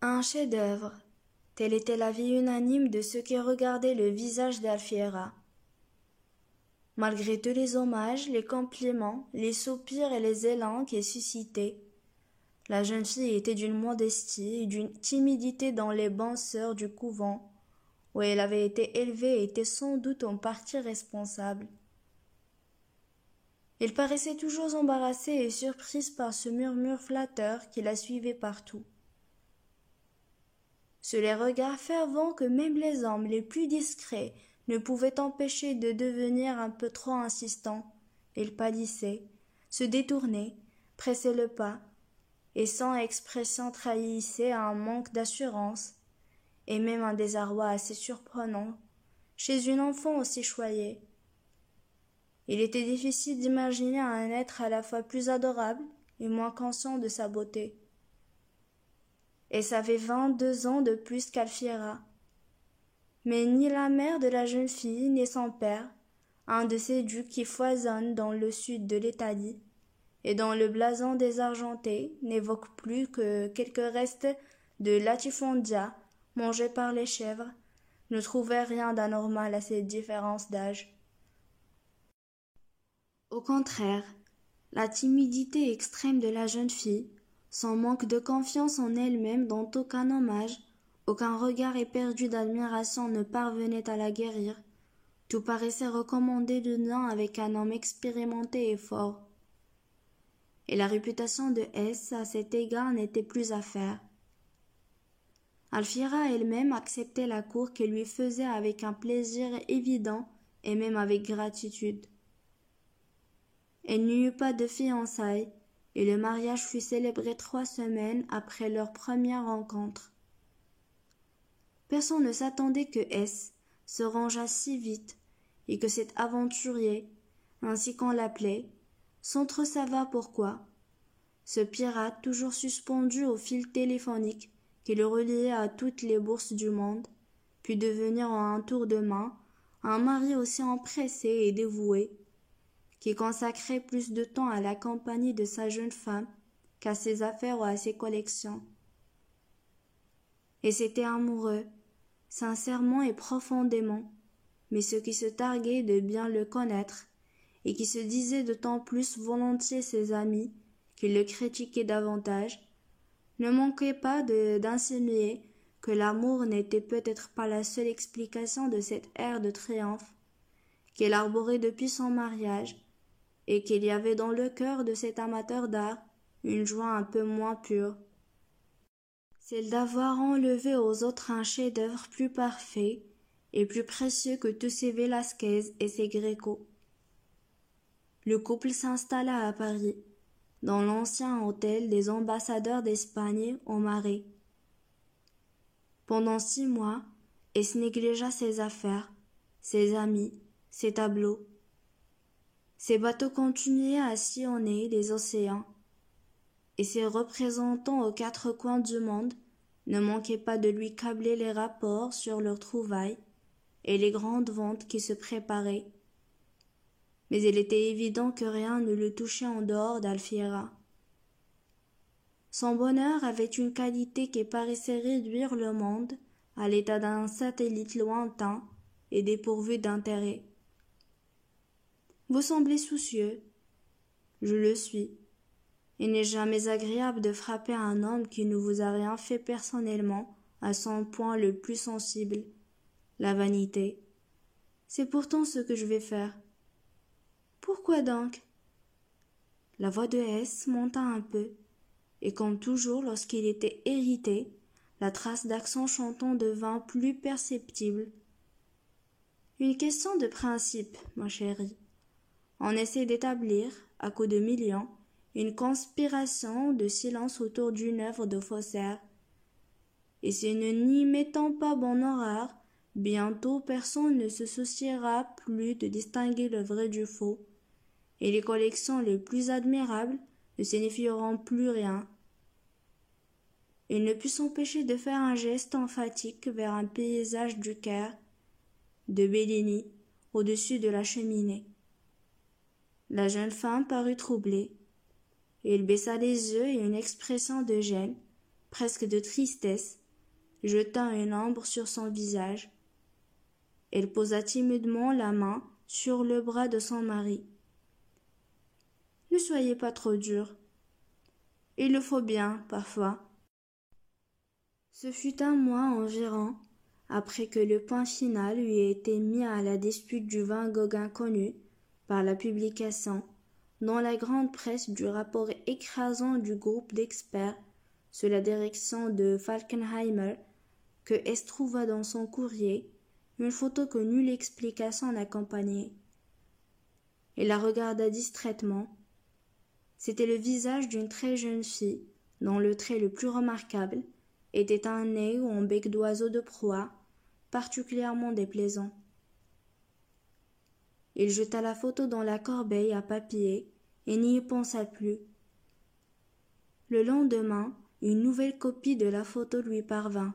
Un chef-d'œuvre. Telle était l'avis unanime de ceux qui regardaient le visage d'Alfiera. Malgré tous les hommages, les compliments, les soupirs et les élans qu'elle suscitait, la jeune fille était d'une modestie et d'une timidité dont les bonnes sœurs du couvent, où elle avait été élevée, étaient sans doute en partie responsables. Elle paraissait toujours embarrassée et surprise par ce murmure flatteur qui la suivait partout. Sous les regards fervents que même les hommes les plus discrets ne pouvaient empêcher de devenir un peu trop insistants, elle pâlissait, se détournait, pressait le pas, et sans expression trahissait un manque d'assurance, et même un désarroi assez surprenant, chez une enfant aussi choyée. Il était difficile d'imaginer un être à la fois plus adorable et moins conscient de sa beauté. Et ça avait 22 ans de plus qu'Alfiera. Mais ni la mère de la jeune fille, ni son père, un de ces ducs qui foisonnent dans le sud de l'Italie, et dont le blason désargenté n'évoque plus que quelques restes de latifondia mangés par les chèvres, ne trouvaient rien d'anormal à cette différence d'âge. Au contraire, la timidité extrême de la jeune fille, son manque de confiance en elle-même dont aucun hommage, aucun regard éperdu d'admiration ne parvenait à la guérir, tout paraissait recommander l'union avec un homme expérimenté et fort. Et la réputation de S à cet égard n'était plus à faire. Alfiera elle-même acceptait la cour qu'elle lui faisait avec un plaisir évident et même avec gratitude. Elle n'y eut pas de fiançailles, et le mariage fut célébré 3 semaines après leur première rencontre. Personne ne s'attendait que S se rangeât si vite, et que cet aventurier, ainsi qu'on l'appelait, sans trop savoir pourquoi, ce pirate toujours suspendu au fil téléphonique qui le reliait à toutes les bourses du monde, put devenir en un tour de main un mari aussi empressé et dévoué, qui consacrait plus de temps à la compagnie de sa jeune femme qu'à ses affaires ou à ses collections. Et c'était amoureux, sincèrement et profondément, mais ceux qui se targuaient de bien le connaître, et qui se disaient d'autant plus volontiers ses amis, qu'ils le critiquaient davantage, ne manquaient pas d'insinuer que l'amour n'était peut-être pas la seule explication de cet air de triomphe qu'elle arborait depuis son mariage, et qu'il y avait dans le cœur de cet amateur d'art une joie un peu moins pure, celle d'avoir enlevé aux autres un chef-d'œuvre plus parfait et plus précieux que tous ces Velasquez et ces Gréco. Le couple s'installa à Paris, dans l'ancien hôtel des ambassadeurs d'Espagne au Marais. Pendant 6 mois, elle négligea ses affaires, ses amis, ses tableaux. Ses bateaux continuaient à sillonner les océans, et ses représentants aux 4 coins du monde ne manquaient pas de lui câbler les rapports sur leurs trouvailles et les grandes ventes qui se préparaient. Mais il était évident que rien ne le touchait en dehors d'Alfiera. Son bonheur avait une qualité qui paraissait réduire le monde à l'état d'un satellite lointain et dépourvu d'intérêt. Vous semblez soucieux. Je le suis. Il n'est jamais agréable de frapper un homme qui ne vous a rien fait personnellement à son point le plus sensible, la vanité. C'est pourtant ce que je vais faire. Pourquoi donc? La voix de S monta un peu, et comme toujours lorsqu'il était irrité, la trace d'accent chantant devint plus perceptible. Une question de principe, ma chérie. On essaie d'établir, à coups de millions, une conspiration de silence autour d'une œuvre de faussaire. Et si nous n'y mettons pas bon horreur, bientôt personne ne se souciera plus de distinguer le vrai du faux, et les collections les plus admirables ne signifieront plus rien. Il ne put s'empêcher de faire un geste emphatique vers un paysage du Caire, de Bellini, au-dessus de la cheminée. La jeune femme parut troublée. Il baissa les yeux et une expression de gêne, presque de tristesse, jeta une ombre sur son visage. Elle posa timidement la main sur le bras de son mari. « Ne soyez pas trop dur. Il le faut bien, parfois. » Ce fut un mois environ après que le point final lui ait été mis à la dispute du Van Gogh inconnu par la publication, dans la grande presse, du rapport écrasant du groupe d'experts sous la direction de Falkenheimer, que S trouva dans son courrier une photo que nulle explication n'accompagnait. Il la regarda distraitement. C'était le visage d'une très jeune fille, dont le trait le plus remarquable était un nez ou un bec d'oiseau de proie, particulièrement déplaisant. Il jeta la photo dans la corbeille à papier et n'y pensa plus. Le lendemain, une nouvelle copie de la photo lui parvint,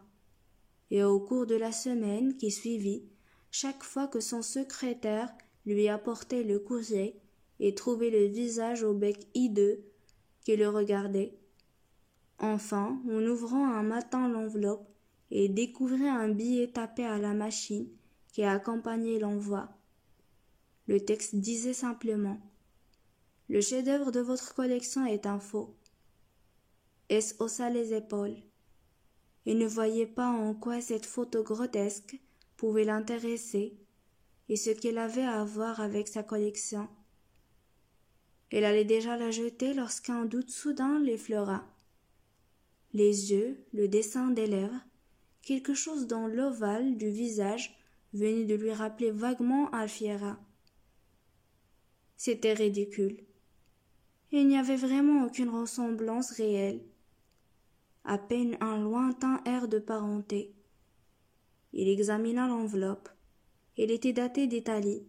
et au cours de la semaine qui suivit, chaque fois que son secrétaire lui apportait le courrier et trouvait le visage au bec hideux qui le regardait. Enfin, en ouvrant un matin l'enveloppe et découvrit un billet tapé à la machine qui accompagnait l'envoi. Le texte disait simplement: « Le chef-d'œuvre de votre collection est un faux. » S haussa les épaules. Il ne voyait pas en quoi cette photo grotesque pouvait l'intéresser et ce qu'elle avait à voir avec sa collection. Elle allait déjà la jeter lorsqu'un doute soudain l'effleura. Les yeux, le dessin des lèvres, quelque chose dans l'ovale du visage venait de lui rappeler vaguement Alfiera. C'était ridicule. Il n'y avait vraiment aucune ressemblance réelle, à peine un lointain air de parenté. Il examina l'enveloppe. Elle était datée d'Italie.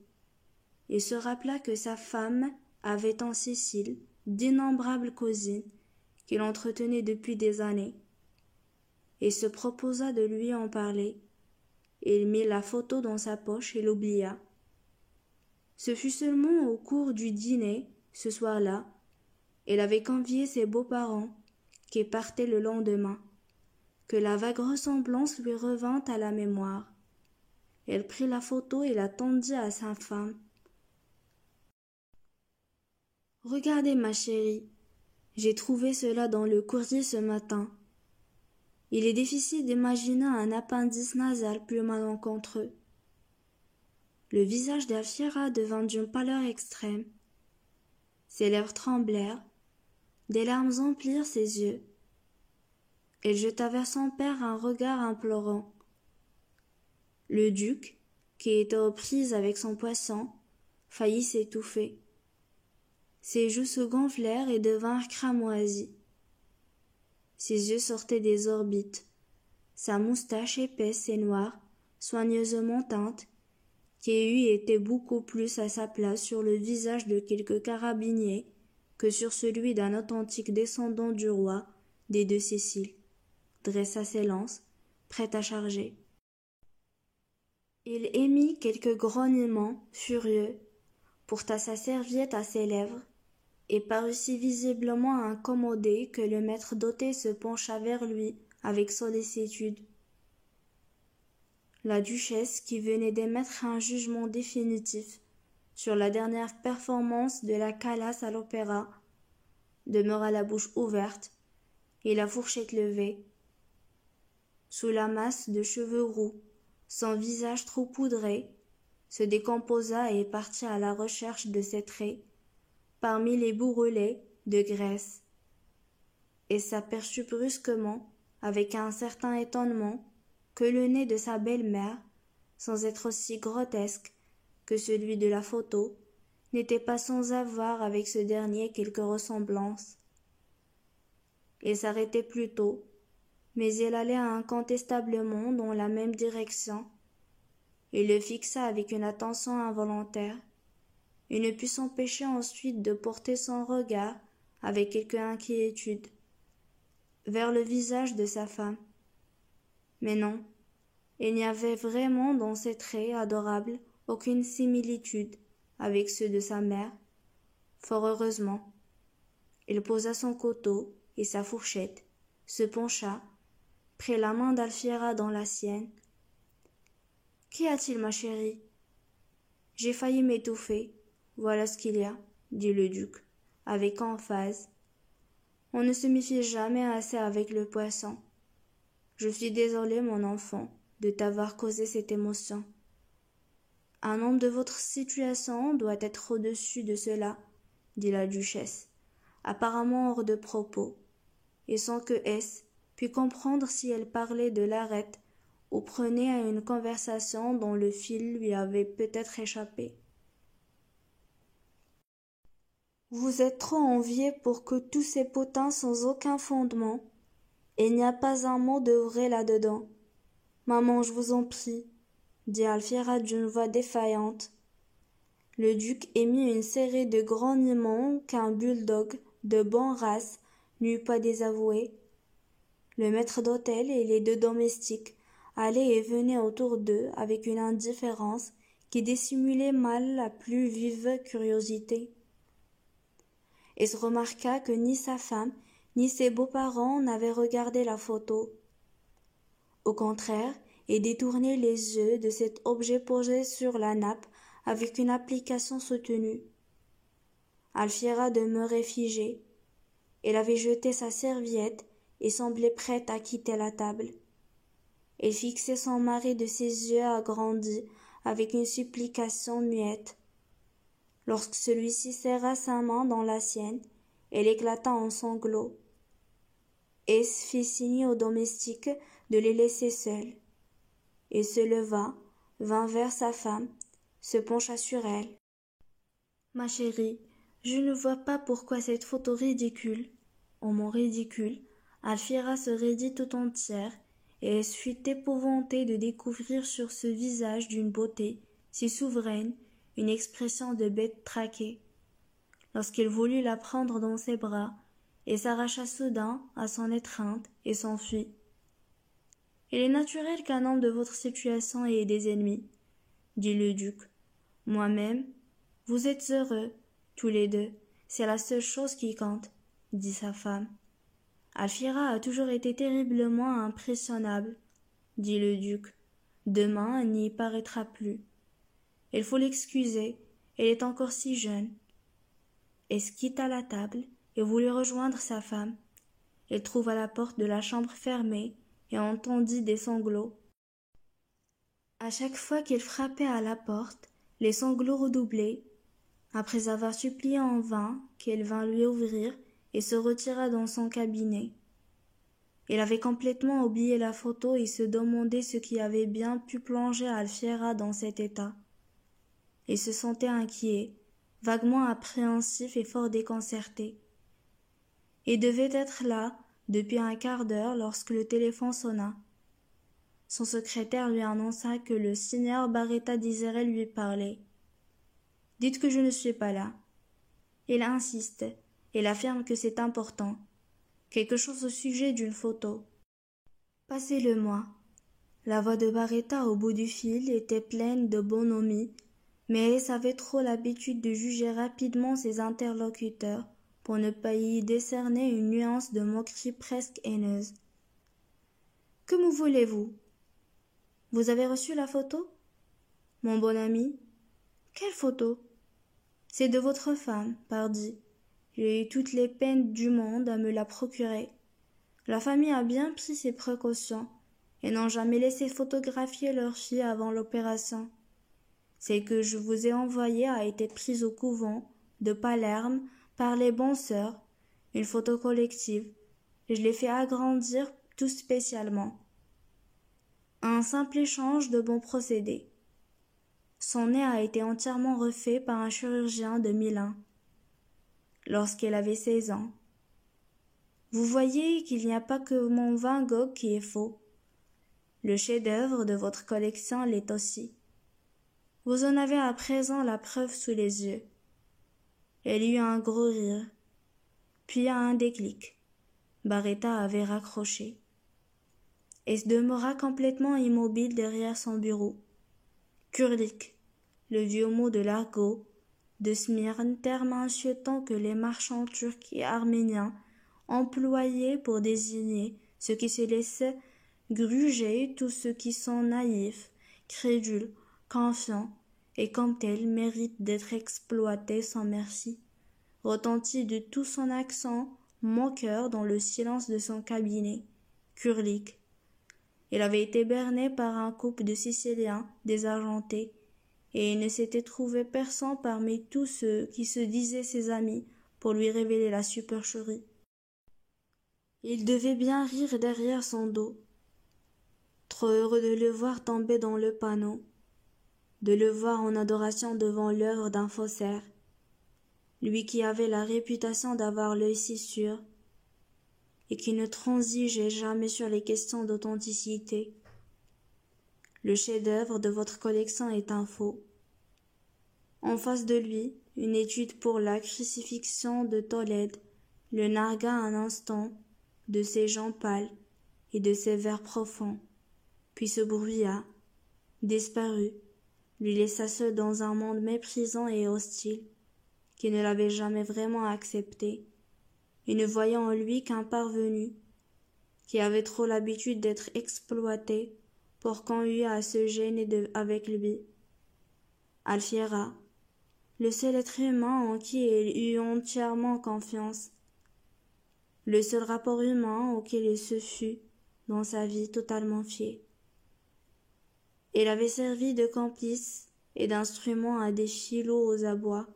Il se rappela que sa femme avait en Sicile d'innombrables cousines qu'il entretenait depuis des années, et se proposa de lui en parler. Il mit la photo dans sa poche et l'oublia. Ce fut seulement au cours du dîner, ce soir-là, elle avait convié ses beaux-parents, qui partaient le lendemain, que la vague ressemblance lui revint à la mémoire. Elle prit la photo et la tendit à sa femme. « Regardez, ma chérie, j'ai trouvé cela dans le courrier ce matin. » Il est difficile d'imaginer un appendice nasal plus malencontreux. Le visage d'Alfiera devint d'une pâleur extrême. Ses lèvres tremblèrent, des larmes emplirent ses yeux. Elle jeta vers son père un regard implorant. Le duc, qui était aux prises avec son poisson, faillit s'étouffer. Ses joues se gonflèrent et devinrent cramoisies. Ses yeux sortaient des orbites. Sa moustache épaisse et noire, soigneusement teinte, qui eût été beaucoup plus à sa place sur le visage de quelque carabinier que sur celui d'un authentique descendant du roi des deux Siciles, dressa ses lances, prêt à charger. Il émit quelques grognements furieux, porta sa serviette à ses lèvres, et parut si visiblement incommodé que le maître d'hôtel se pencha vers lui avec sollicitude. La duchesse, qui venait d'émettre un jugement définitif sur la dernière performance de la Calas à l'opéra, demeura la bouche ouverte et la fourchette levée. Sous la masse de cheveux roux, son visage trop poudré se décomposa et partit à la recherche de ses traits parmi les bourrelets de graisse, et s'aperçut brusquement, avec un certain étonnement, que le nez de sa belle-mère, sans être aussi grotesque que celui de la photo, n'était pas sans avoir avec ce dernier quelque ressemblance. Il s'arrêtait plus tôt, mais il allait incontestablement dans la même direction. Il le fixa avec une attention involontaire, et ne put s'empêcher ensuite de porter son regard avec quelque inquiétude vers le visage de sa femme. Mais non, il n'y avait vraiment dans ses traits adorables aucune similitude avec ceux de sa mère. Fort heureusement. Il posa son couteau et sa fourchette se pencha, prit la main d'Alfiera dans la sienne. « Qu'y a-t-il, ma chérie ?»« J'ai failli m'étouffer. Voilà ce qu'il y a, » dit le duc, avec emphase. « On ne se méfie jamais assez avec le poisson. Je suis désolé, mon enfant, de t'avoir causé cette émotion. Un homme de votre situation doit être au-dessus de cela, » dit la duchesse, apparemment hors de propos, et sans que S pût comprendre si elle parlait de l'arrête ou prenait à une conversation dont le fil lui avait peut-être échappé. Vous êtes trop envié pour que tous ces potins sans aucun fondement. Il n'y a pas un mot de vrai là-dedans. Maman, je vous en prie, dit Alfiera d'une voix défaillante. Le duc émit une série de grognements qu'un bulldog de bonne race n'eût pas désavoué. Le maître d'hôtel et les deux domestiques allaient et venaient autour d'eux avec une indifférence qui dissimulait mal la plus vive curiosité. Et se remarqua que ni sa femme ni ses beaux-parents n'avaient regardé la photo. Au contraire, ils détournaient les yeux de cet objet posé sur la nappe avec une application soutenue. Alfiera demeurait figée. Elle avait jeté sa serviette et semblait prête à quitter la table. Elle fixait son mari de ses yeux agrandis avec une supplication muette. Lorsque celui-ci serra sa main dans la sienne, elle éclata en sanglots. S fit signe aux domestiques de les laisser seuls. Il se leva, vint vers sa femme, se pencha sur elle. « Ma chérie, je ne vois pas pourquoi cette photo ridicule, au mot ridicule, Alfiera se raidit tout entière, et elle fut épouvantée de découvrir sur ce visage d'une beauté si souveraine une expression de bête traquée. Lorsqu'il voulut la prendre dans ses bras, et s'arracha soudain à son étreinte et s'enfuit. « Il est naturel qu'un homme de votre situation ait des ennemis, » dit le duc. « Moi-même, vous êtes heureux, tous les deux, c'est la seule chose qui compte, » dit sa femme. « Alfiera a toujours été terriblement impressionnable, » dit le duc. « Demain, elle n'y paraîtra plus. Il faut l'excuser, elle est encore si jeune. » Elle quitta la table et voulut rejoindre sa femme. Elle trouva la porte de la chambre fermée et entendit des sanglots. À chaque fois qu'il frappait à la porte, les sanglots redoublaient. Après avoir supplié en vain qu'elle vînt lui ouvrir, et se retira dans son cabinet. Il avait complètement oublié la photo et se demandait ce qui avait bien pu plonger Alfiera dans cet état. Il se sentait inquiet, vaguement appréhensif et fort déconcerté. Il devait être là depuis un quart d'heure lorsque le téléphone sonna. Son secrétaire lui annonça que le signor Barretta désirait lui parler. « Dites que je ne suis pas là. » Il insiste. Il affirme que c'est important. Quelque chose au sujet d'une photo. « Passez-le-moi. » La voix de Barretta au bout du fil était pleine de bonhomie, mais elle avait trop l'habitude de juger rapidement ses interlocuteurs pour ne pas y décerner une nuance de moquerie presque haineuse. « Que me voulez-vous ? Vous avez reçu la photo ? Mon bon ami ? Quelle photo ? C'est de votre femme, pardi. J'ai eu toutes les peines du monde à me la procurer. La famille a bien pris ses précautions et n'ont jamais laissé photographier leur fille avant l'opération. Celle que je vous ai envoyée a été prise au couvent de Palerme par les bonnes sœurs, une photo collective. Je l'ai fait agrandir tout spécialement. Un simple échange de bons procédés. Son nez a été entièrement refait par un chirurgien de Milan, lorsqu'elle avait 16 ans. Vous voyez qu'il n'y a pas que mon Van Gogh qui est faux. Le chef-d'œuvre de votre collection l'est aussi. Vous en avez à présent la preuve sous les yeux. Elle eut un gros rire, puis un déclic. Barretta avait raccroché. Et se demeura complètement immobile derrière son bureau. Curlik, le vieux mot de l'argot, de Smyrne, terme inquiétant que les marchands turcs et arméniens employé pour désigner ceux qui se laissaient gruger, tous ceux qui sont naïfs, crédules, confiants, et comme tels méritent d'être exploités sans merci, retentit de tout son accent moqueur dans le silence de son cabinet, curlique. Il avait été berné par un couple de Siciliens désargentés, et il ne s'était trouvé personne parmi tous ceux qui se disaient ses amis pour lui révéler la supercherie. Il devait bien rire derrière son dos, trop heureux de le voir tomber dans le panneau, de le voir en adoration devant l'œuvre d'un faussaire, lui qui avait la réputation d'avoir l'œil si sûr, et qui ne transigeait jamais sur les questions d'authenticité. Le chef-d'œuvre de votre collection est un faux. En face de lui, une étude pour la crucifixion de Tolède le nargua un instant de ses gens pâles et de ses vers profonds, puis se brouilla, disparut, lui laissa seul dans un monde méprisant et hostile, qui ne l'avait jamais vraiment accepté, et ne voyant en lui qu'un parvenu, qui avait trop l'habitude d'être exploité pour qu'on eût à se gêner avec lui. Alfiera, le seul être humain en qui il eut entièrement confiance, le seul rapport humain auquel il se fût, dans sa vie, totalement fié. Il avait servi de complice et d'instrument à des filots aux abois,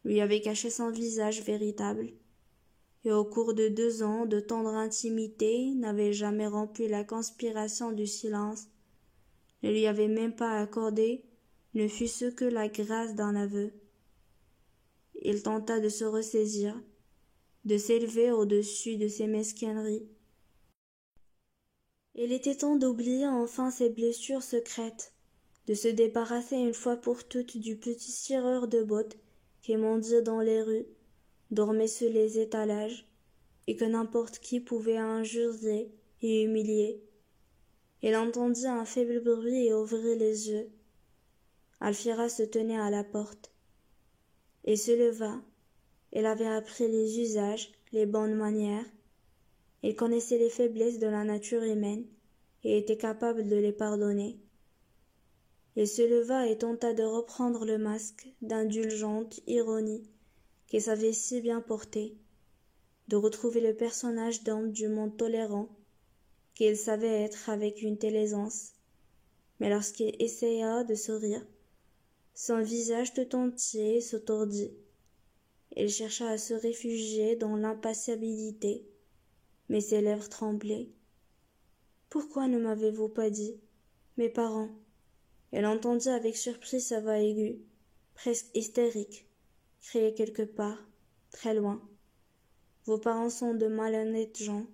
lui avait caché son visage véritable, et au cours de 2 ans de tendre intimité n'avait jamais rompu la conspiration du silence, ne lui avait même pas accordé, ne fût-ce que la grâce d'un aveu. Il tenta de se ressaisir, de s'élever au-dessus de ses mesquineries. Il était temps d'oublier enfin ses blessures secrètes, de se débarrasser une fois pour toutes du petit cireur de bottes qui mendiait dans les rues, dormait sur les étalages, et que n'importe qui pouvait injurier et humilier. Il entendit un faible bruit et ouvrit les yeux. Alfiera se tenait à la porte. Il se leva. Il avait appris les usages, les bonnes manières. Il connaissait les faiblesses de la nature humaine et était capable de les pardonner. Il se leva et tenta de reprendre le masque d'indulgente ironie qu'il savait si bien porter, de retrouver le personnage d'homme du monde tolérant qu'il savait être avec une telle aisance. Mais lorsqu'il essaya de sourire, son visage tout entier se tordit. Il chercha à se réfugier dans l'impassibilité, mais ses lèvres tremblaient. « Pourquoi ne m'avez-vous pas dit, mes parents ?» Elle entendit avec surprise sa voix aiguë, presque hystérique, crier quelque part, très loin. « Vos parents sont de malhonnêtes gens. »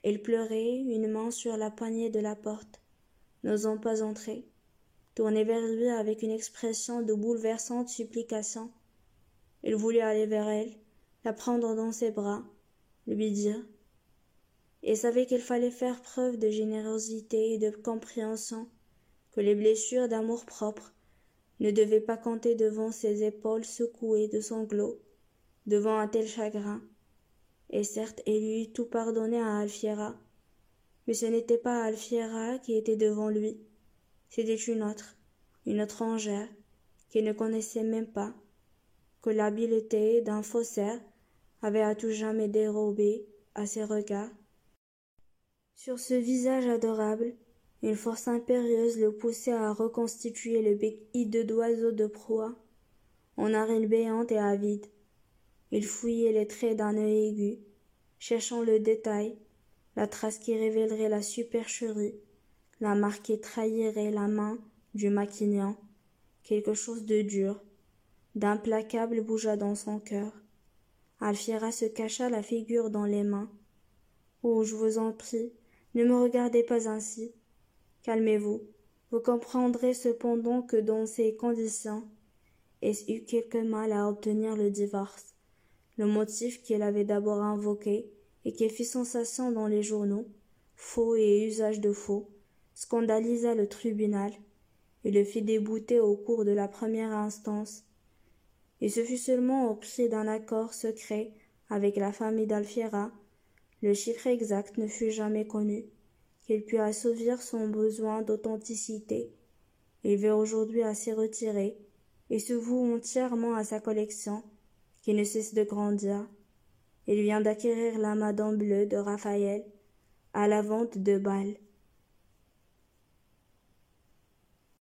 Elle pleurait, une main sur la poignée de la porte, n'osant pas entrer, tournée vers lui avec une expression de bouleversante supplication. Il voulut aller vers elle, la prendre dans ses bras, lui dire. Il savait qu'il fallait faire preuve de générosité et de compréhension, que les blessures d'amour-propre ne devaient pas compter devant ses épaules secouées de sanglots, devant un tel chagrin. Et certes, il eût tout pardonné à Alfiera, mais ce n'était pas Alfiera qui était devant lui, c'était une étrangère, qu'il ne connaissait même pas, que l'habileté d'un faussaire avait à tout jamais dérobé à ses regards. Sur ce visage adorable, une force impérieuse le poussait à reconstituer le bec hideux d'oiseau de proie, en narine béante et avide. Il fouillait les traits d'un œil aigu, cherchant le détail, la trace qui révélerait la supercherie, la marque qui trahirait la main du maquignon. Quelque chose de dur, d'implacable bougea dans son cœur. Alfiera se cacha la figure dans les mains. « Oh, je vous en prie, ne me regardez pas ainsi. Calmez-vous. Vous comprendrez cependant que dans ces conditions, ai-je eu quelque mal à obtenir le divorce. Le motif qu'il avait d'abord invoqué et qui fit sensation dans les journaux, faux et usage de faux, scandalisa le tribunal et le fit débouter au cours de la première instance. Et ce fut seulement au prix d'un accord secret avec la famille d'Alfiera, le chiffre exact ne fut jamais connu, qu'il put assouvir son besoin d'authenticité. Il veut aujourd'hui à s'y retirer et se voue entièrement à sa collection, qui ne cesse de grandir. Il vient d'acquérir la Madame bleue de Raphaël à la vente de Bâle.